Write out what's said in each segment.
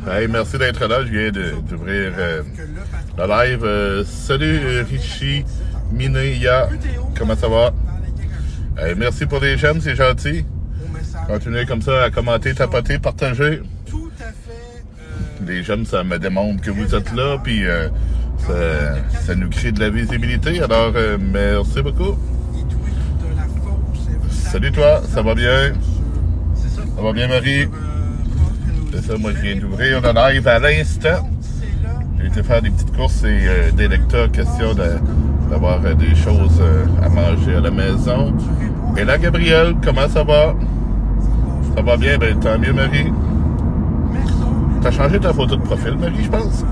Hey, merci d'être là. Je viens d'ouvrir le live. Salut Richie, Mineya, comment ça va? Hey, merci pour les j'aime, c'est gentil. Continuez comme ça à commenter, tapoter, partager. Les j'aime, ça me démontre que vous êtes là, puis ça nous crée de la visibilité. Alors, merci beaucoup. Salut toi, ça va bien? Ça va bien, Marie? C'est ça, moi je viens d'ouvrir le live à l'instant. J'ai été faire des petites courses et des lecteurs, question d'avoir des choses à manger à la maison. Et là, Gabriel, comment ça va? Ça va bien? Ben tant mieux, Marie. T'as changé ta photo de profil, Marie, je pense?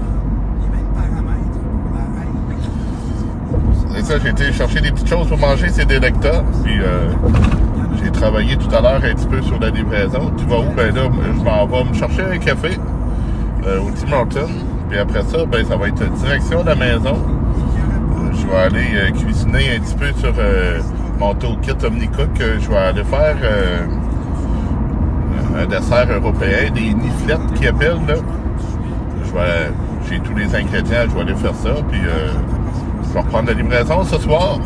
C'est ça, j'ai été chercher des petites choses pour manger, c'est des lecteurs. Puis j'ai travaillé tout à l'heure un petit peu sur la livraison. Tu vas où? Ben là, je m'en vais me chercher un café au Tim Hortons. Puis après ça, ben ça va être direction de la maison. Je vais aller cuisiner un petit peu sur mon toolkit OmniCook. Je vais aller faire un dessert européen, des niflettes qui appellent là. J'ai tous les ingrédients, je vais aller faire ça. Puis je vais reprendre la livraison ce soir.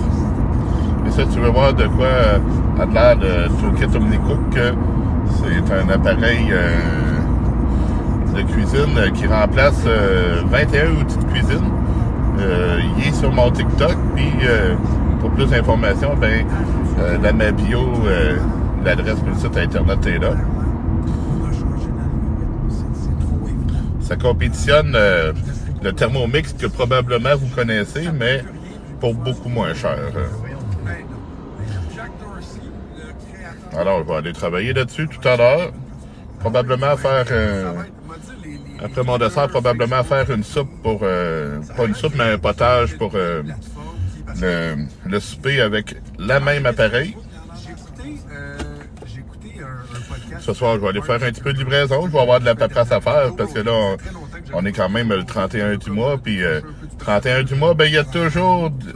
Et ça, tu veux voir de quoi a l'air le toolkit OmniCook. C'est un appareil de cuisine qui remplace 21 outils de cuisine. Il est sur mon TikTok. Puis pour plus d'informations, ben dans ma bio, l'adresse de mon site internet est là. Ça compétitionne le Thermomix que probablement vous connaissez, mais pour beaucoup moins cher. Alors, je vais aller travailler là-dessus tout à l'heure. Probablement faire, après mon dessert, probablement faire une soupe pour, pas une soupe, mais un potage pour le souper avec le même appareil. Ce soir, je vais aller faire un petit peu de livraison. Je vais avoir de la paperasse à faire parce que là, on est quand même le 31 du mois. Puis 31 du mois, ben il y a toujours de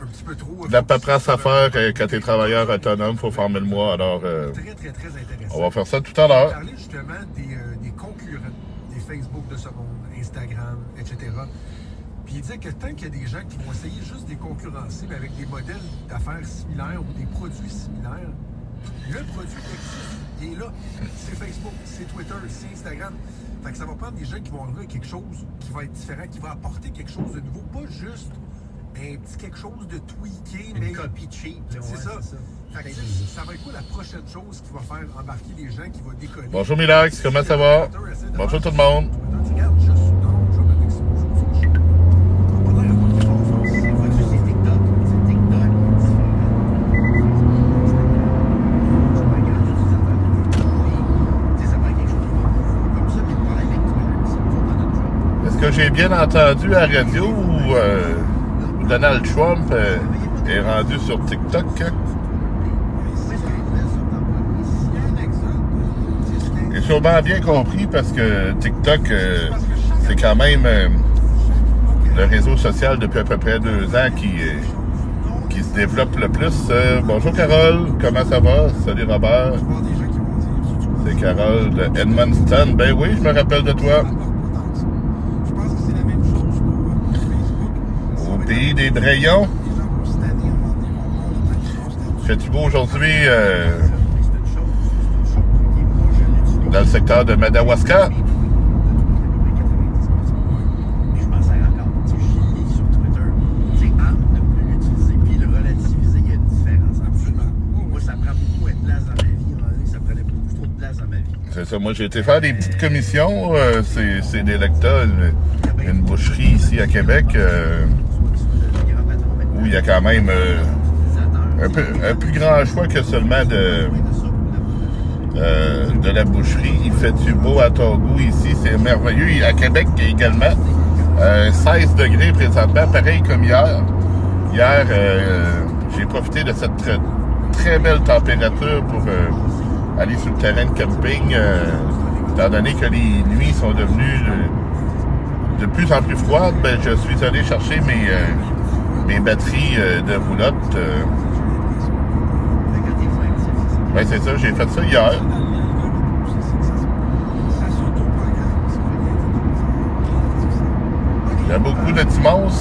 la paperasse à faire quand tu es travailleur autonome. Il faut former le mois. Alors, on va faire ça tout à l'heure. Parler justement des concurrents, des Facebook de ce monde, Instagram, etc. Puis il disait que tant qu'il y a des gens qui vont essayer juste de les concurrencer, mais avec des modèles d'affaires similaires ou des produits similaires, le produit existe, il est là. C'est Facebook, c'est Twitter, c'est Instagram. Fait que ça va prendre des gens qui vont arriver à quelque chose qui va être différent, qui va apporter quelque chose de nouveau, pas juste un petit quelque chose de tweaké, mais une copie cheap. C'est ça. Fait que ça va être quoi la prochaine chose qui va faire embarquer les gens, qui va décoller? Bonjour Milax, comment ça va? Bonjour tout le monde. Est-ce que j'ai bien entendu à la radio où Donald Trump est rendu sur TikTok? J'ai sûrement bien compris parce que TikTok, c'est quand même le réseau social depuis à peu près 2 ans qui se développe le plus. Bonjour Carole, comment ça va? Salut Robert. C'est Carole de Edmundston. Ben oui, je me rappelle de toi. Au pays des Drayons. Fait-tu beau aujourd'hui dans le secteur de Madawaska? C'est ça, moi j'ai été faire des petites commissions, c'est des lecteurs, une boucherie ici à Québec, où il y a quand même un plus grand choix que seulement de la boucherie. Il fait du beau à ton goût ici, c'est merveilleux. À Québec également, 16 degrés présentement, pareil comme hier. Hier, j'ai profité de cette très belle température pour aller sur le terrain de camping, étant donné que les nuits sont devenues de plus en plus froides, ben, je suis allé chercher mes batteries de roulotte. Ben, c'est ça, j'ai fait ça hier. a beaucoup de dimanche.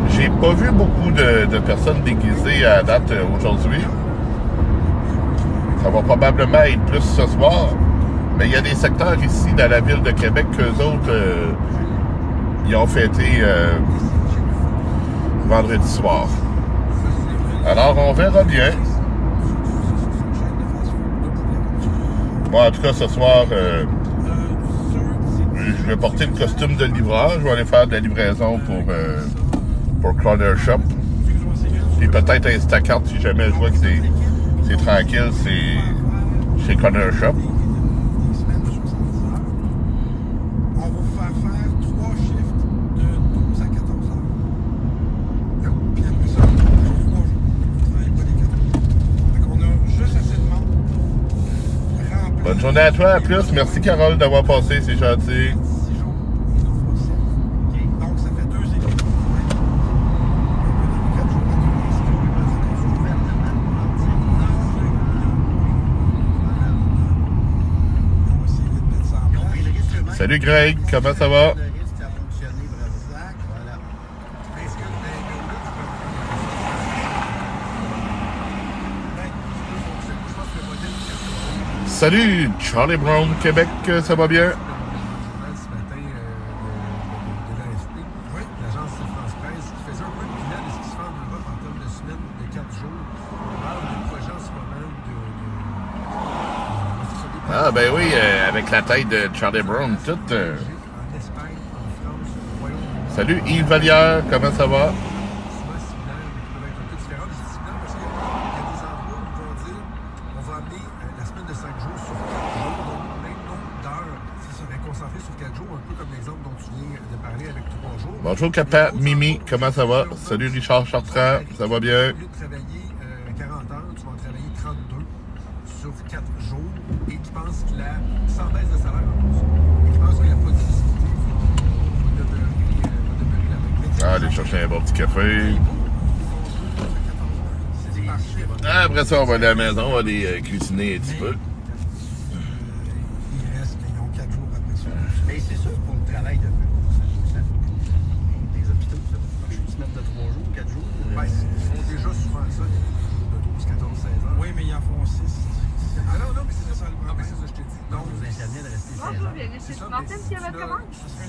J'ai pas vu beaucoup de personnes déguisées à date aujourd'hui. Ça va probablement être plus ce soir. Mais il y a des secteurs ici dans la ville de Québec qu'eux autres, ils ont fêté vendredi soir. Alors, on verra bien. Moi, en tout cas, ce soir, je vais porter le costume de livreur. Je vais aller faire de la livraison pour Corner Shop. Puis peut-être Instacart, si jamais je vois que c'est tranquille, c'est chez Corner Shop. Bonne journée à toi, à plus. Merci Carole d'avoir passé, c'est gentil. Salut Greg, comment ça va? Salut Charlie Brown, Québec, ça va bien? Ce matin de l'AFP, l'agence France Presse, qui faisait un peu le bilan de ce qui se fait en Europe en termes de semaine de 4 jours. On parle de projet en ce moment Ah ben oui, avec la tête de Charlie Brown, tout. en Espagne, en France, au Royaume-Uni. Salut Yves Vallière, comment ça va? Souvent similaires, mais qui peuvent être un peu différents. Je dis similaires parce qu'il y a des endroits où ils vont dire on va amener la semaine de 5 jours sur 4 jours, donc même nombre d'heures, ça serait concentré sur 4 jours, un peu comme l'exemple dont tu viens de parler avec 3 jours. Bonjour Capa, Mimi, comment ça va? Salut Richard Chartrand, ça va bien? Au lieu de travailler 40 heures, tu vas en travailler 32 sur 4 jours et qui pensent que sans baisse de salaire en plus, et qui pensent que la productivité va demeurer la même. Ah, aller chercher un bon petit café. C'est parfait. Ah, après ça, on va aller à la maison, on va aller cuisiner un petit peu. Il reste, mais ils ont 4 jours après ça. Mais c'est sûr pour le travail de les hôpitaux, ça va marcher une semaine de 3 jours, 4 jours. Ben, ils font déjà souvent ça, de 12, 14, 16 heures. Oui, mais ils en font 6. Ah non, mais c'est ça le problème. Mais c'est ça, je te dis. Donc, vous infirmiers de rester 16 Bonjour, heures. bienvenue chez Martine, qui a votre commande?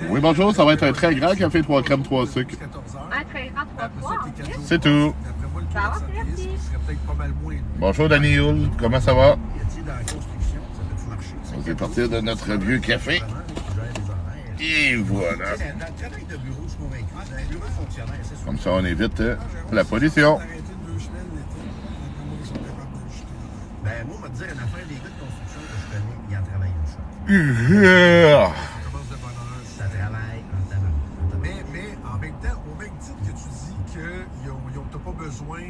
Oui, bonjour, ça va être un très grand café 3 crèmes, 3 sucres. Un très grand 3 fois, ok. C'est tout. D'après moi, le Ça va, plan de santé merci. serait peut-être pas mal moins. Bonjour Danny Hull, comment ça va? Y a-t-il dans la construction, ça peut-tu marcher? On va partir de notre vieux café. Et voilà. Dans le travail de bureau, je suis convaincu. Dans un bureau fonctionnaire, c'est sûr. Comme ça, on évite la pollution. Ben, moi, on va te dire une affaire, les gars de construction que je connais, ils en travaillent une chose. Ça commence de bonne heure. Ça travaille en tabac. Mais en même temps, au même titre que tu dis que t'as pas besoin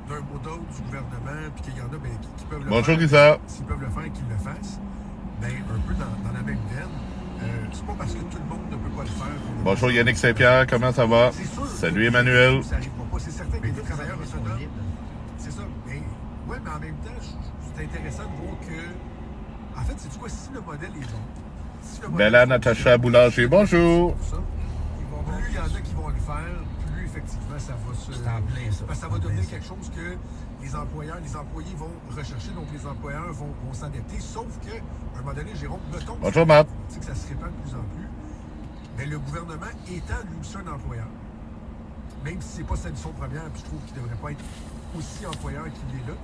d'un mot d'ordre du gouvernement, puis qu'il y en a qui peuvent le Bonjour faire. Lisa. S'ils peuvent le faire, qu'ils le fassent. Ben, un peu dans la même veine. C'est pas parce que tout le monde ne peut pas le faire. Bonjour Yannick Saint-Pierre, comment ça va? C'est sûr, Salut Emmanuel. Ça n'arrivera pas. C'est certain que Mais les travailleurs autonomes. libres. C'est ça. Mais en même temps, c'est intéressant de voir que. En fait, c'est quoi, si le modèle est bon. Si le modèle Bella fonctionne, Natacha Boulanger, bonjour. ça, plus il y en a qui vont le faire, plus effectivement ça va se. C'est en plein ça. Parce que ça va devenir quelque chose que les employeurs, les employés vont rechercher, donc les employeurs vont s'adapter. Sauf que, à un moment donné, Jérôme, mettons Bonjour Matt. que ça se répand de plus en plus. Mais le gouvernement étant lui aussi un employeur, même si c'est pas sa mission première, puis je trouve qu'il ne devrait pas être aussi employeur qu'il est là,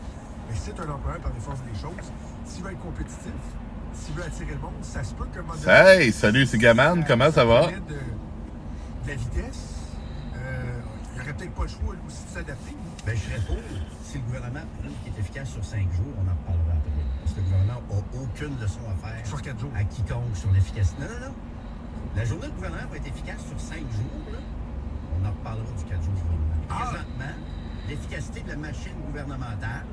mais c'est un employeur par les forces des choses. S'il veut être compétitif, s'il veut attirer le monde, ça se peut qu'à un moment donné. Hey, salut, c'est Gaman, comment ça va? De la vitesse, il n'y aurait peut-être pas le choix lui aussi de s'adapter. Ben, je serais pour. Si le gouvernement prouve qu'il est efficace sur 5 jours, on en reparlera après. Parce que le gouvernement n'a aucune leçon à faire Sur 4 jours. à quiconque sur l'efficacité. Non. La journée du gouvernement va être efficace sur 5 jours. Là. On en reparlera du 4 jours du gouvernement. Présentement, l'efficacité de la machine gouvernementale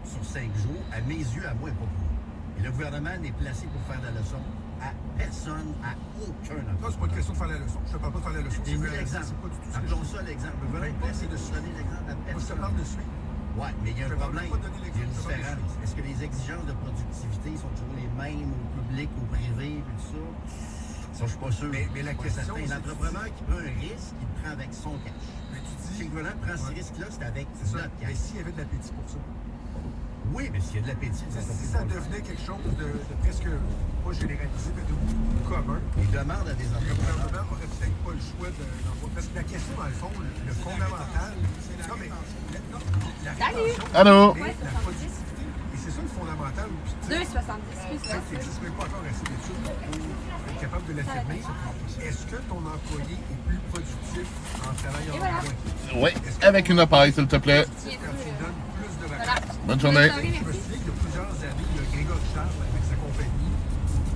sur 5 jours, à mes yeux, à moi, n'est pas pour. Et le gouvernement n'est placé pour faire la leçon à personne, à aucun Non, endroit. c'est pas une question de faire la leçon. Je te parle pas de faire la leçon. J'ai mis C'est l'exemple. pas du tout ce que je Appelons dis. ça l'exemple. Le gouvernement est placé pour donner l'exemple à Moi, je te personne. parle de suite. Oui, mais il y a Je un te parle problème. pas de donner Il y a une l'exemple, je te parle de différence. Est-ce que les exigences de productivité sont toujours les mêmes au public, au privé, et tout ça? Ça, je suis pas sûr. Mais la question, c'est l'entrepreneur qui prend un risque, il le prend avec son cash. Mais tu dis... Si le gouvernement prend ce risque-là, c'est avec notre Mais cash. s'il y avait de l'appétit pour ça. Oui, mais s'il y a de l'appétit, Si ça devenait quelque chose de presque, pas généralisé, mais de commun, il demande à des le entrepreneurs. gouvernement n'aurait peut-être pas le choix d'envoyer. Parce que la question, dans le fond, le fondamental, non, mais la rétention, Allô? mais la productivité. Et c'est ça le fondamental. 2,70. Peut-être qu'il n'existe même pas encore assez d'études pour être capable de l'affirmer. Est-ce que ton employé est plus productif en travaillant moins? Oui, avec une appareil, s'il te plaît. Quand tu lui donnes plus de vacances. Bonne journée. Je me souviens qu'il y a plusieurs années, il y a Grégory Charles avec sa compagnie.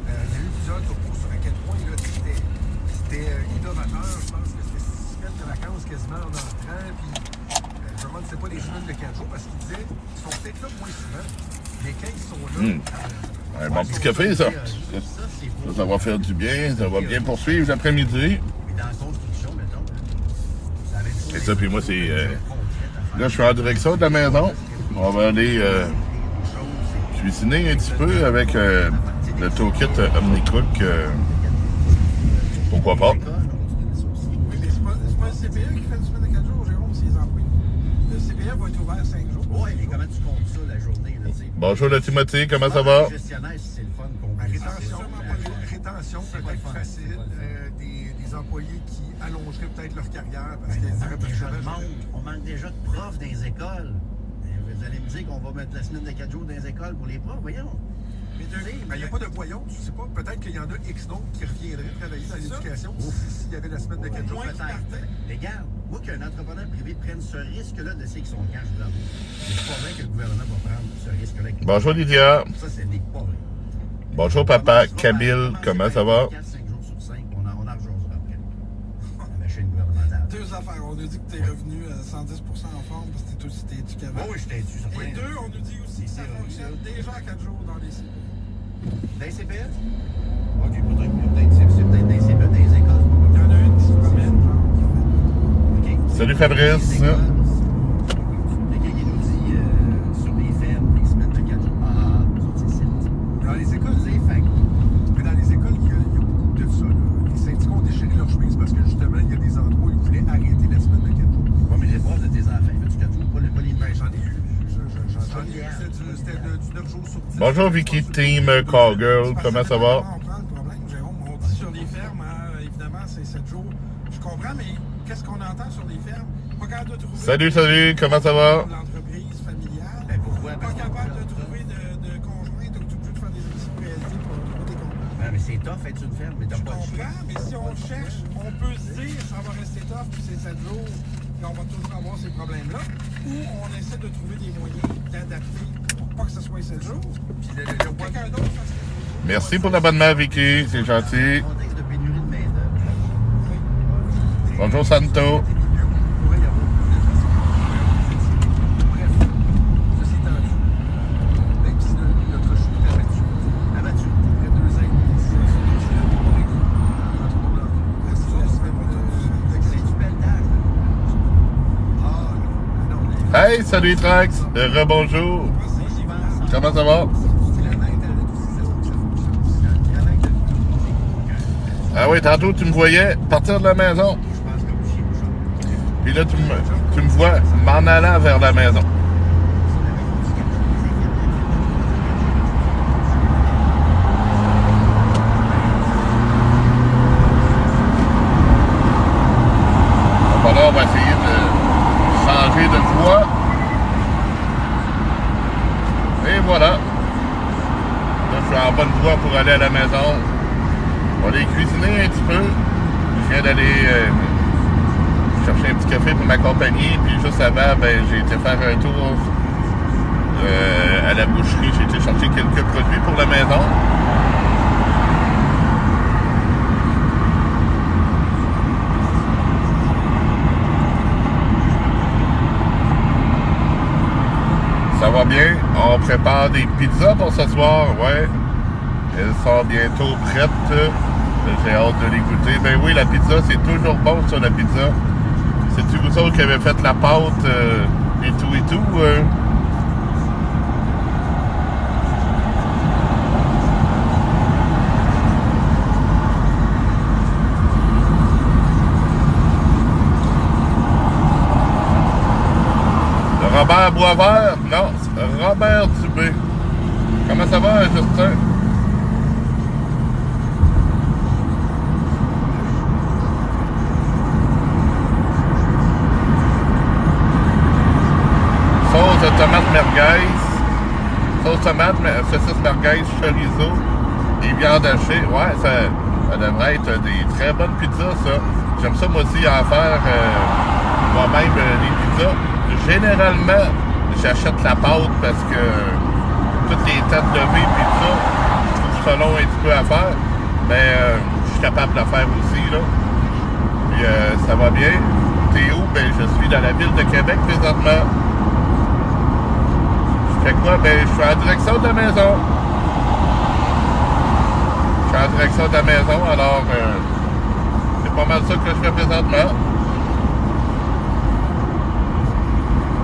Il y a eu plusieurs tours sur à quel point là, c'était innovateur. Je pense que c'était 6 semaines de vacances quasiment en entrant. Puis, je me demande si c'était pas des semaines de 4 jours parce qu'il disait qu'ils sont peut-être là moins souvent. Mais quand ils sont là. Un bon petit café, ça. Ça va faire du bien. Ça va bien poursuivre l'après-midi. Mais dans la construction, mettons, ça avait dit. Et ça, puis moi, c'est... Là, je suis en direction de la maison. On va aller cuisiner un petit peu avec le toolkit OmniCook. Pourquoi pas? Oui, mais c'est pas le CPE qui fait une semaine de 4 jours, Jérôme, c'est les employés. Le CPE va être ouvert 5 jours. Oui, mais comment tu comptes ça, la journée, là, tu sais? Bonjour, le Timothy. Comment ça va? Le gestionnaire, si c'est le fun qu'on La veut. rétention peut être facile. Des employés qui allongeraient peut-être leur carrière parce qu'ils diraient On manque déjà de profs dans les écoles. Vous allez me dire qu'on va mettre la semaine de 4 jours dans les écoles pour les profs, voyons. Mais il n'y a pas de voyons, tu sais pas. Peut-être qu'il y en a X nombre qui reviendraient travailler dans l'éducation s'il y avait la semaine de 4 jours. peut-être. Mais regarde, moi qu'un entrepreneur privé prenne ce risque-là de laisser son cash dans l'eau, je suis pas vrai que le gouvernement va prendre ce risque-là. Bonjour, Lydia. Ça, ce n'est pas vrai. Bonjour, papa. Kabil, comment ça va? 5 jours sur 5, on en rejoindra après. La machine gouvernementale. Deux affaires. On nous dit que tu es revenu à 110% en forme parce que t'es aussi éducable. Oui, je t'ai dit, ça fait. Et deux, on nous dit aussi que ça fonctionne déjà à 4 jours dans les CPE. Dans les CPE? Ok, peut-être c'est peut-être dans les CPE, dans les écoles. Il y en a une qui se promène, genre, qui fait. Ok. Salut, Fabrice. Le gars, il nous dit sur les fermes, les semaines de 4 jours. Ah, c'est ça. Dans les écoles, C'est fait. mais dans les écoles, il y a beaucoup de ça. Là. Les syndicats ont déchiré leur chemise parce que justement, il y a des endroits où ils voulaient arrêter la semaine de 4 jours. Oui, mais les profs de tes enfants, ils font du 4 jours, pas les Ben, j'en ai eu. J'en ai eu. C'était du 9 jours sur 10. Bonjour, Vicky Team Callgirl. Comment ça va? On prend le problème, Jérôme. On dit sur les fermes, évidemment, c'est 7 jours. Je comprends, mais qu'est-ce qu'on entend sur les fermes? Pas capable de trouver. Salut, comment ça va? L'entreprise familiale. Ben pourquoi? Pas capable de trouver de conjoint, donc tu es obligé de faire des émissions de réalité pour trouver des conjoints. Non, mais c'est tough être une ferme, mais t'as Je pas de choix. comprends, mais si on le cherche, on peut se dire ça va rester tough, puis c'est 7 jours, puis on va toujours avoir ces problèmes-là. Ou on essaie de trouver des moyens d'adapter pour pas que ce soit 7 jours. Puis le Quelqu'un d'autre fasse 7 jours. Merci pour l'abonnement, Vicky. C'est gentil. Contexte de pénurie de main-d'œuvre. Bonjour, Santo. Bref, ceci étant dit, même si notre chou est abattu, Abattu. après 2 ans et demi, c'est C'est du pelletage. Hey, salut, Trax. Rebonjour. Comment ça va? Ah oui, tantôt, tu me voyais partir de la maison. Puis là, tu me vois m'en allant vers la maison. Bon, là, on va essayer de changer de voie. Et voilà. Là, je suis en bonne voie pour aller à la maison. On va aller cuisiner un petit peu. Je viens d'aller chercher un petit café pour m'accompagner. Puis juste avant, ben, j'ai été faire un tour à la boucherie. J'ai été chercher quelques produits pour la maison. Ça va bien. On prépare des pizzas pour ce soir, ouais. Elles sont bientôt prêtes. J'ai hâte de les goûter. Ben oui, la pizza, c'est toujours bon, ça, la pizza. C'est-tu vous autres qui avez fait la pâte et tout et tout? Robert Boisvert? Non, c'est Robert Dubé. Comment ça va, Justin? Sauce de tomate merguez. Sauce tomate, saucisse merguez, chorizo et viande hachée. Ouais, ça devrait être des très bonnes pizzas, ça. J'aime ça, moi aussi, en faire moi-même les pizzas. Généralement, j'achète la pâte parce que toutes les têtes levées pizza, je trouve ça long un petit peu à faire. Mais je suis capable de le faire aussi, là. Puis ça va bien. T'es où? Ben, je suis dans la ville de Québec présentement. Je fais quoi? Ben, je suis en direction de la maison. Je suis en direction de la maison, alors c'est pas mal ça que je fais présentement.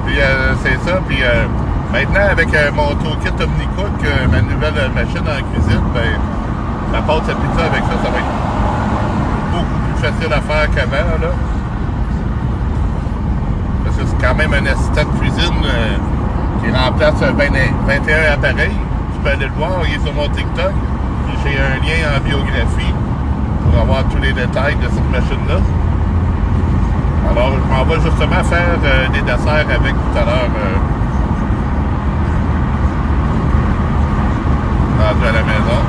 Puis c'est ça, puis maintenant avec mon toolkit OmniCook, ma nouvelle machine en cuisine, ben la pâte à pizza avec ça, ça va être beaucoup plus facile à faire qu'avant, là. Parce que c'est quand même un assistant de cuisine qui remplace 21 appareils. Tu peux aller le voir, il est sur mon TikTok. J'ai un lien en biographie pour avoir tous les détails de cette machine-là. Alors, je m'en vais justement faire des desserts avec tout à l'heure. Rendu à la maison.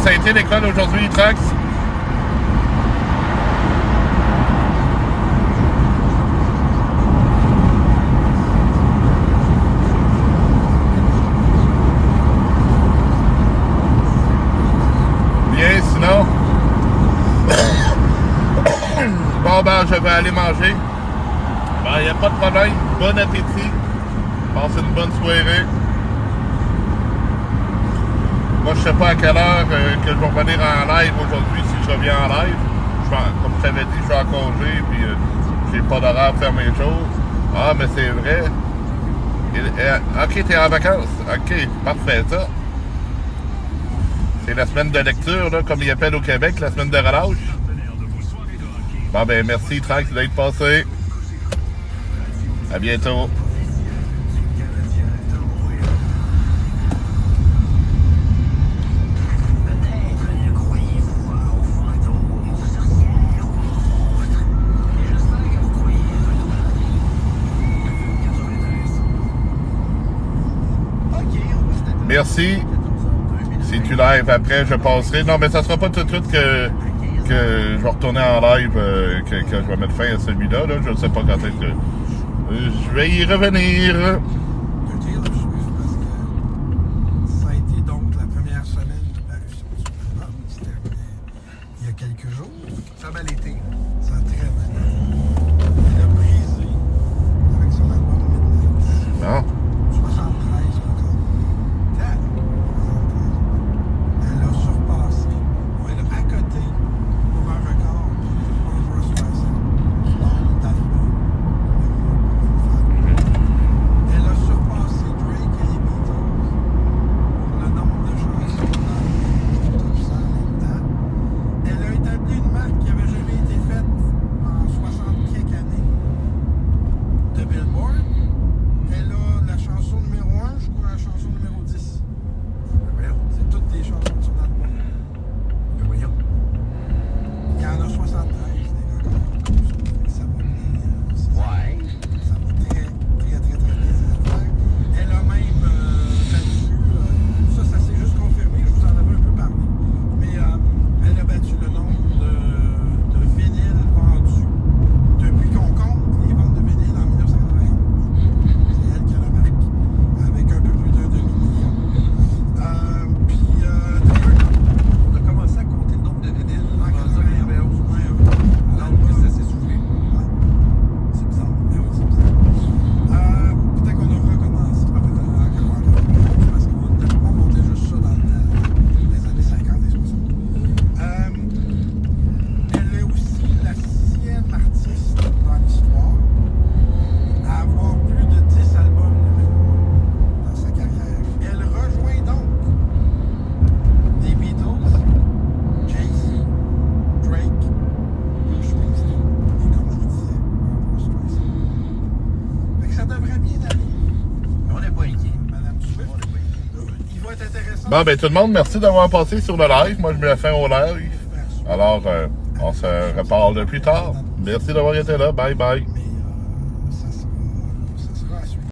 Ça a été l'école aujourd'hui, Trax? Bien, sinon? Bon, ben, je vais aller manger. Ben, il n'y a pas de problème. Bon appétit. Passez une bonne soirée. Moi, je sais pas à quelle heure que je vais revenir en live aujourd'hui, si je reviens en live. Comme je t'avais dit, je suis en congé, puis j'ai pas d'horaire pour faire mes choses. Ah, mais c'est vrai. Ok, t'es en vacances. Ok, parfait, ça. C'est la semaine de lecture, là, comme ils appellent au Québec, la semaine de relâche. Bon, ben, merci, Trax, d'être passé. À bientôt. Merci. Si tu live après, je passerai. Non, mais ça sera pas tout de suite que je vais retourner en live, que je vais mettre fin à celui-là. Là. Je ne sais pas quand est-ce que... je vais y revenir. Ça a été donc la première semaine de parution du programme. C'était terminé il y a quelques jours. Ça a mal été. Ça a très mal été. Elle a brisé avec son album Midnight. Non. 73 encore. Elle a surpassé, ou elle a à côté pour un record pour un joueur 60. Elle a être intéressant. Bon, ben tout le monde, merci d'avoir passé sur le live. Moi, je mets la fin au live. Alors, on se reparle plus tard. Merci d'avoir été là. Bye bye.